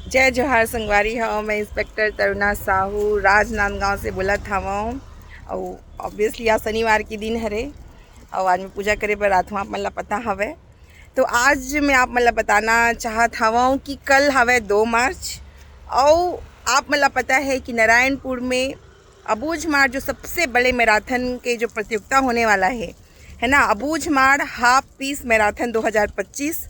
जय जोहार संगवारी हो। मैं इंस्पेक्टर तरुणा साहू राजनांदगांव से बोला था हूँ। और ऑब्वियसली आज शनिवार की दिन हरे और आज मैं पूजा करे पर रात हूँ, आप मतलब पता हवे। तो आज मैं आप मतलब बताना चाहत हूँ कि कल हवे 2 मार्च और आप मतलब पता है कि नारायणपुर में अबूझ मार्च जो सबसे बड़े मैराथन के जो प्रतियोगिता होने वाला है ना, अबूझ मार्च हाफ पीस मैराथन 2025।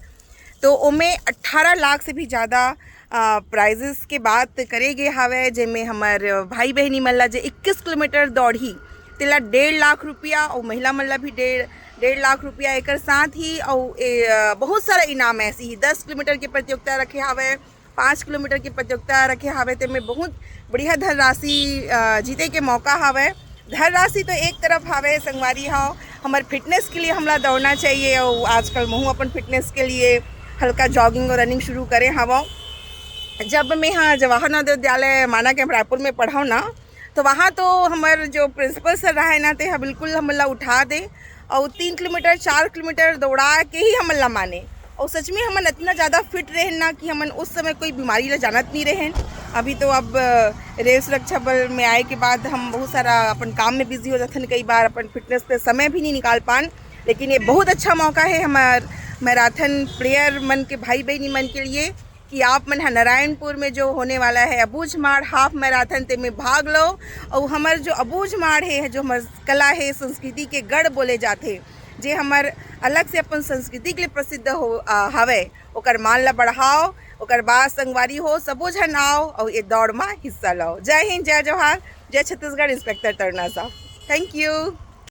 तो उमें 18 लाख से भी ज़्यादा प्राइजेस के बात करेंगे हवे, जेमें हमार भाई बहनी मल्ला जे 21 किलोमीटर दौड़ी तेला 1.5 लाख रुपया और महिला मल्ला भी 1.5 लाख रुपया एक साथ ही। और बहुत सारा इनाम ऐसी ही 10 किलोमीटर की प्रतियोगिता रखे हवे, 5 किलोमीटर की प्रतियोगिता रखे हवे। तो में बहुत बढ़िया धनराशि जीते के मौका हवे। धनराशि तो एक तरफ हवे संगवारी हो, हमारे फिटनेस के लिए हमला दौड़ना चाहिए। और आजकल महू अपन फिटनेस के लिए हल्का जॉगिंग और रनिंग शुरू करें हवा। जब मैं यहाँ जवाहर नवोदय विद्यालय माना के रायपुर में पढ़ाऊँ ना, तो वहाँ तो हमारे जो प्रिंसिपल सर रहा है ना, तो हाँ बिल्कुल हमला उठा दे और 3 किलोमीटर 4 किलोमीटर दौड़ा के ही हमला माने। और सच में हमन इतना ज़्यादा फिट रहे ना कि हमन उस समय कोई बीमारी ला जानत नहीं रहे। अभी तो अब रेल सुरक्षा बल में आए के बाद हम बहुत सारा अपन काम में बिजी हो जाते हैं, कई बार अपन फिटनेस पे समय भी नहीं निकाल पान। लेकिन ये बहुत अच्छा मौका है हमार मैराथन प्लेयर मन के भाई बहनी मन के लिए कि आप मन नारायणपुर में जो होने वाला है अबूझ माड़ हाफ मैराथन ते में भाग लो। और हमार जो अबूझ माड़ है, जो हमार कला है संस्कृति के गढ़ बोले जाते, जे हमार अलग से अपन संस्कृति के लिए प्रसिद्ध हो हवे, ओकर मान ला बढ़ाओ। ओकर बाद संगवारी हो सबो झन आओ और ये दौड़ में हिस्सा लो। जय हिंद, जय जोहार, जय छत्तीसगढ़। इंस्पेक्टर तरुणा साहब, थैंक यू।